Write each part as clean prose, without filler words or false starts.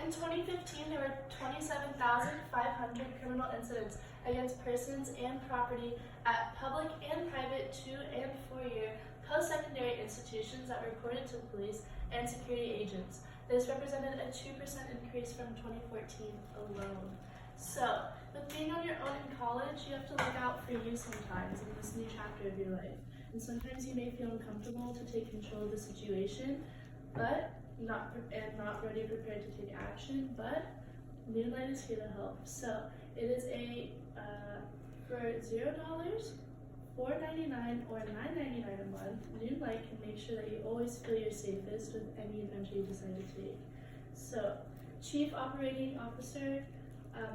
In 2015, there were 27,500 criminal incidents against persons and property at public and private 2- and 4-year post-secondary institutions that were reported to police and security agents. This represented a 2% increase from 2014 alone. So, with being on your own in college, you have to look out for you sometimes in this new chapter of your life. And sometimes you may feel uncomfortable to take control of the situation, but not ready or prepared to take action, but Moonlight is here to help. So it is for $0, $4.99 or $9.99 a month, Moonlight can make sure that you always feel your safest with any adventure you decide to take. So Chief Operating Officer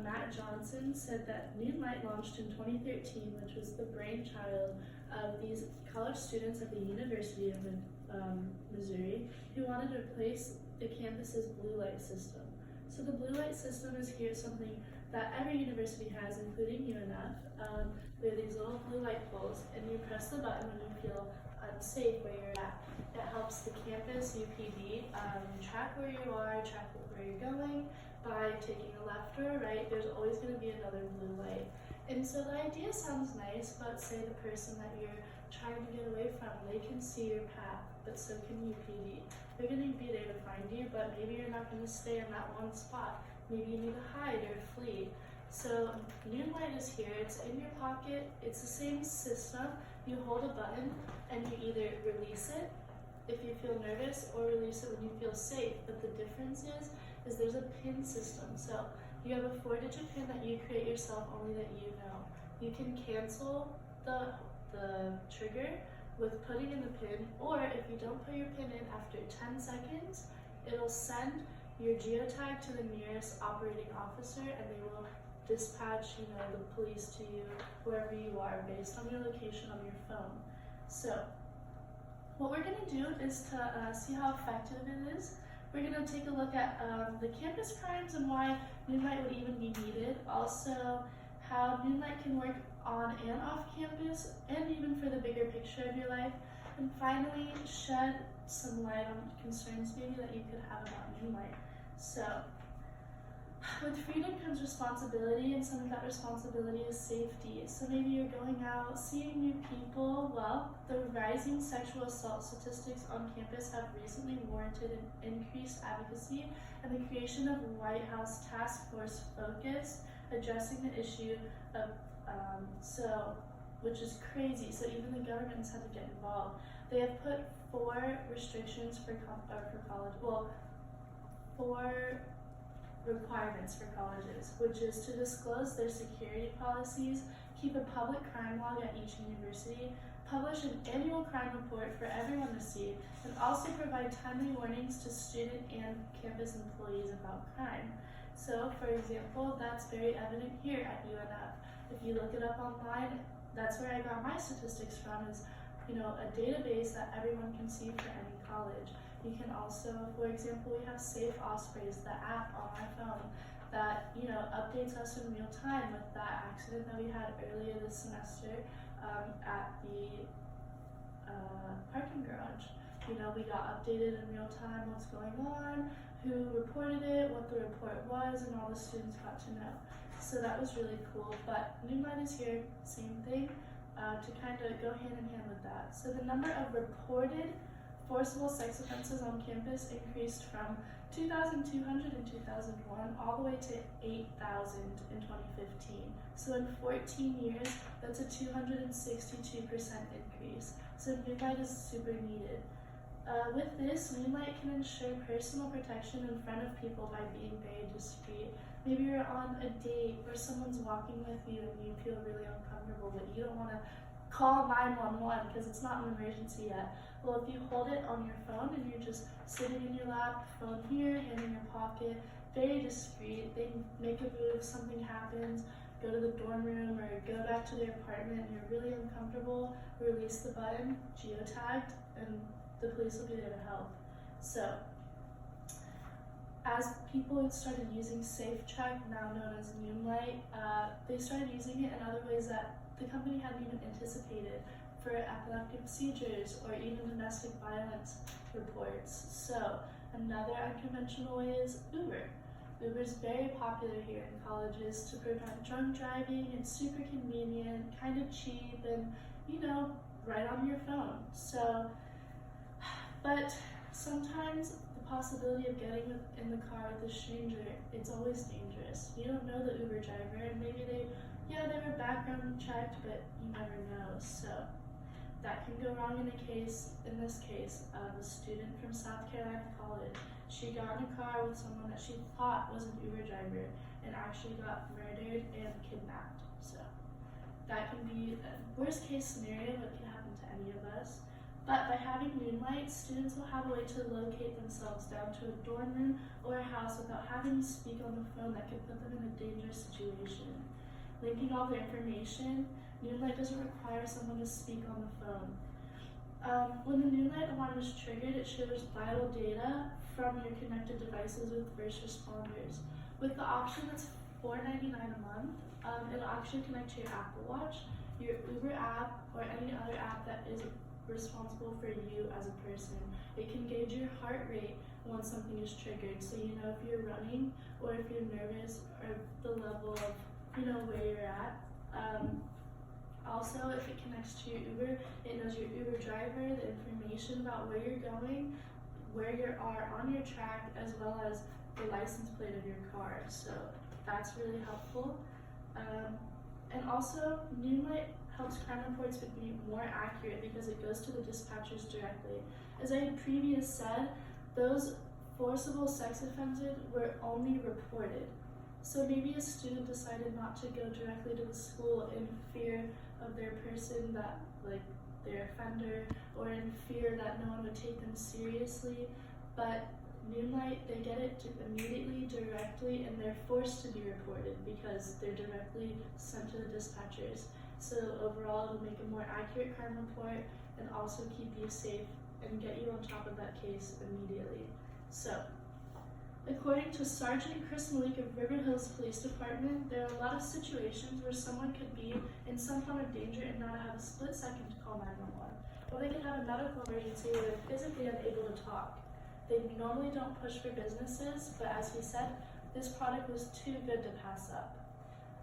Matt Johnson said that Moonlight launched in 2013, which was the brainchild of these college students at the University of Missouri who wanted to replace the campus's blue light system. So the blue light system is here something that every university has, including UNF. There are these little blue light poles, and you press the button when you feel unsafe where you're at. It helps the campus, UPD, track where you are, track where you're going. By taking a left or a right, there's always going to be another blue light. And so the idea sounds nice, but say the person that you're trying to get away from, they can see your path, but so can UPD. They're going to be there to find you, but maybe you're not going to stay in that one spot. Maybe you need to hide or flee. So Moonlight is here, it's in your pocket, it's the same system. You hold a button and you either release it if you feel nervous or release it when you feel safe. But the difference is there's a pin system. So you have a 4-digit pin that you create yourself, only that you know. You can cancel the trigger with putting in the pin, or if you don't put your pin in after 10 seconds, it'll send your geotag to the nearest operating officer, and they will dispatch, the police to you wherever you are based on your location on your phone. So what we're going to do is to see how effective it is. We're going to take a look at the campus crimes and why Moonlight would even be needed. Also, how Moonlight can work on and off campus, and even for the bigger picture of your life. And finally, shed some light on concerns maybe that you could have about Moonlight. So, with freedom comes responsibility, and some of that responsibility is safety. So maybe you're going out, seeing new people. Well, the rising sexual assault statistics on campus have recently warranted an increased advocacy and the creation of a White House task force focused addressing the issue of, which is crazy. So even the government's had to get involved. They have put 4 restrictions for college. Well, 4 requirements for colleges, which is to disclose their security policies, keep a public crime log at each university, publish an annual crime report for everyone to see, and also provide timely warnings to student and campus employees about crime. So, for example, that's very evident here at UNF. If you look it up online, that's where I got my statistics from, is a database that everyone can see for any college. You can also, for example, we have Safe Ospreys, the app on my phone that updates us in real time with that accident that we had earlier this semester at the parking garage. We got updated in real time what's going on, who reported it, what the report was, and all the students got to know. So that was really cool. But Moonlight is here, same thing, to kind of go hand in hand with that. So the number of reported forcible sex offenses on campus increased from 2,200 in 2001 all the way to 8,000 in 2015. So in 14 years, that's a 262% increase. So Moonlight is super needed. With this, Moonlight can ensure personal protection in front of people by being very discreet. Maybe you're on a date or someone's walking with you and you feel really uncomfortable, but you don't want to call 911 because it's not an emergency yet. Well, if you hold it on your phone and you're just sitting in your lap, phone here, hand in your pocket, very discreet, they make a move, something happens, go to the dorm room or go back to their apartment and you're really uncomfortable, release the button, geotagged, and the police will be there to help. So, as people started using SafeTrack, now known as Moonlight, they started using it in other ways that the company hadn't even anticipated, for epileptic seizures or even domestic violence reports. So, another unconventional way is Uber. Uber is very popular here in colleges to prevent drunk driving. It's super convenient, kind of cheap, and right on your phone. So, but sometimes the possibility of getting in the car with a stranger, it's always dangerous. You don't know the Uber driver, and maybe they were background checked, but you never know. So that can go wrong in this case of a student from South Carolina College. She got in a car with someone that she thought was an Uber driver and actually got murdered and kidnapped. So that can be a worst case scenario that can happen to any of us. But by having Moonlight, students will have a way to locate themselves down to a dorm room or a house without having to speak on the phone that could put them in a dangerous situation. Linking all their information, Moonlight doesn't require someone to speak on the phone. When the Moonlight alarm is triggered, it shares vital data from your connected devices with first responders. With the option that's $4.99 a month, it'll actually connect to your Apple Watch, your Uber app, or any other app that is responsible for you as a person. It can gauge your heart rate once something is triggered, so you know if you're running or if you're nervous or the level of where you're at. Also, if it connects to your Uber, it knows your Uber driver, the information about where you're going, where you are on your track, as well as the license plate of your car. So that's really helpful. And also, Moonlight helps crime reports be more accurate because it goes to the dispatchers directly. As I had previously said, those forcible sex offenses were only reported. So maybe a student decided not to go directly to the school in fear of their person that, their offender, or in fear that no one would take them seriously. But Moonlight, they get it immediately, directly, and they're forced to be reported because they're directly sent to the dispatchers. So overall, it'll make a more accurate crime report and also keep you safe and get you on top of that case immediately. So, according to Sergeant Chris Malik of River Hills Police Department, there are a lot of situations where someone could be in some form of danger and not have a split second to call 911. Or they could have a medical emergency where they're physically unable to talk. They normally don't push for businesses, but as he said, this product was too good to pass up.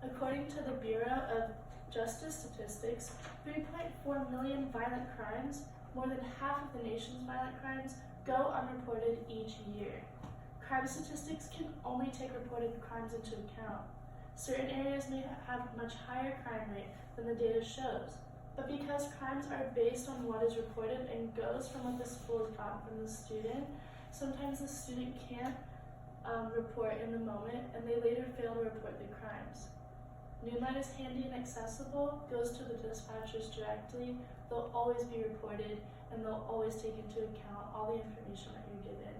According to the Bureau of Justice Statistics, 3.4 million violent crimes, more than half of the nation's violent crimes, go unreported each year. Crime statistics can only take reported crimes into account. Certain areas may have much higher crime rate than the data shows, but because crimes are based on what is reported and goes from what the school has gotten from the student, sometimes the student can't report in the moment and they later fail to report the crimes. Moonlight is handy and accessible, goes to the dispatchers directly, they'll always be reported, and they'll always take into account all the information that you're given.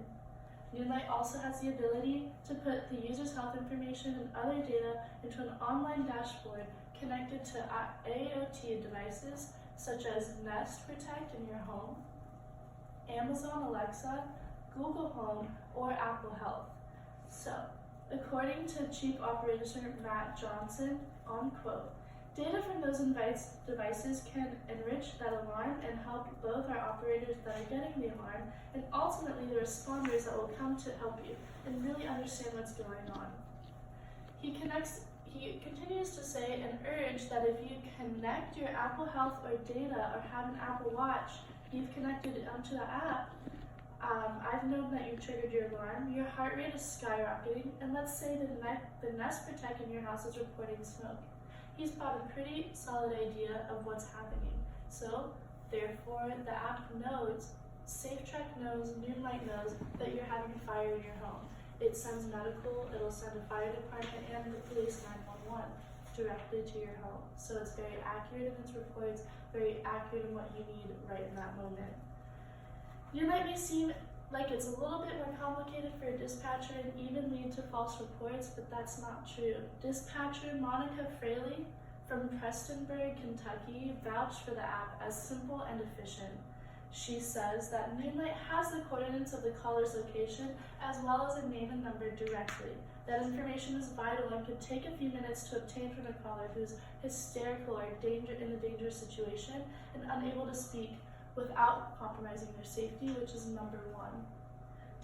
Moonlight also has the ability to put the user's health information and other data into an online dashboard connected to IoT devices such as Nest Protect in your home, Amazon Alexa, Google Home, or Apple Health. So, according to Chief Operator Matt Johnson, on quote, data from those devices can enrich that alarm and help both our operators that are getting the alarm and ultimately the responders that will come to help you and really understand what's going on. He continues to say and urge that if you connect your Apple Health or data or have an Apple Watch, you've connected it onto the app, I've known that you've triggered your alarm, your heart rate is skyrocketing, and let's say the Nest Protect in your house is reporting smoke. He's got a pretty solid idea of what's happening. So, therefore, the app knows, SafeTrack knows, Moonlight knows that you're having a fire in your home. It sends medical, it'll send a fire department and the police 911 directly to your home. So it's very accurate in its reports, very accurate in what you need right in that moment. Moonlight may seem like it's a little bit more complicated for a dispatcher and even lead to false reports, but that's not true. Dispatcher Monica Fraley from Prestonburg, Kentucky, vouched for the app as simple and efficient. She says that Moonlight has the coordinates of the caller's location as well as a name and number directly. That information is vital and could take a few minutes to obtain from a caller who's hysterical or in a dangerous situation and unable to speak without compromising their safety, which is number one.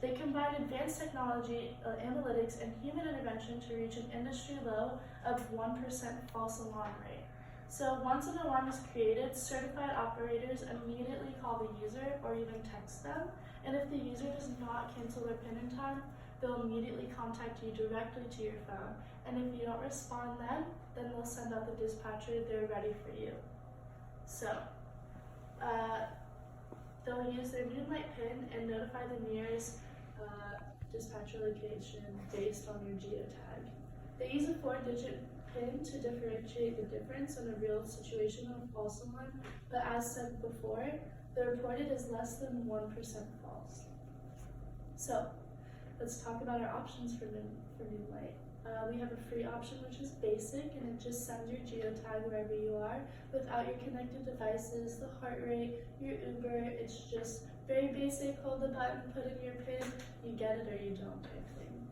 They combine advanced technology, analytics, and human intervention to reach an industry low of 1% false alarm rate. So once an alarm is created, certified operators immediately call the user or even text them, and if the user does not cancel their PIN in time, they'll immediately contact you directly to your phone, and if you don't respond then they'll send out the dispatcher, they're ready for you. So, they'll use their Moonlight PIN and notify the nearest dispatcher location based on your geotag. They use a 4-digit PIN to differentiate the difference in a real situation and a false alarm, but as said before, the reported is less than 1% false. So, let's talk about our options for Moonlight. We have a free option which is basic, and it just sends your geotag wherever you are without your connected devices, the heart rate, your Uber. It's just very basic, hold the button, put in your PIN, you get it or you don't type thing.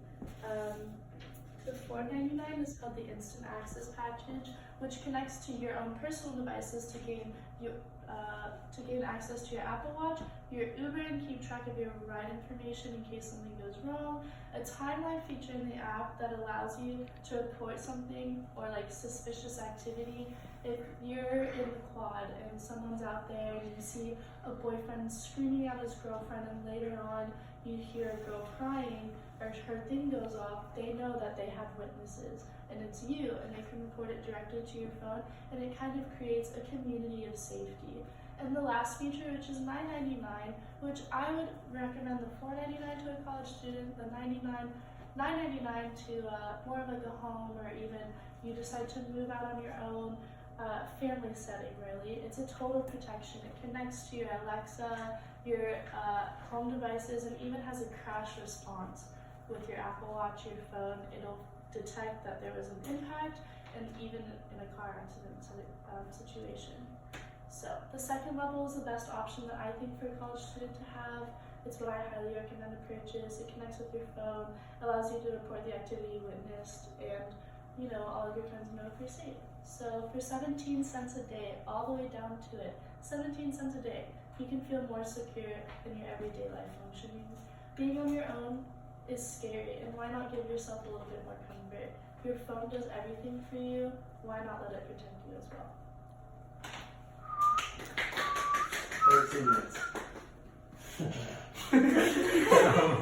The $4.99 is called the Instant Access Package, which connects to your own personal devices to gain access to your Apple Watch, your Uber, and keep track of your ride information in case something goes wrong, a timeline feature in the app that allows you to report something or like suspicious activity. If you're in the quad and someone's out there and you see a boyfriend screaming at his girlfriend and later on you hear a girl crying or her thing goes off, they know that they have witnesses and it's you, and they can report it directly to your phone, and it kind of creates a community of safety. And the last feature, which is $9.99, which I would recommend the $4.99 to a college student, the $9.99 to more of like a home, or even you decide to move out on your own, family setting really. It's a total protection. It connects to your Alexa, your home devices, and even has a crash response with your Apple Watch, your phone. It'll detect that there was an impact, and even in a car accident situation. So the second level is the best option that I think for a college student to have. It's what I highly recommend to purchase. It connects with your phone, allows you to report the activity you witnessed, and all of your friends know if you're safe. So for 17 cents a day, all the way down to it, 17 cents a day, you can feel more secure in your everyday life functioning. Being on your own is scary, and why not give yourself a little bit more comfort? If your phone does everything for you, why not let it protect you as well? 13 minutes.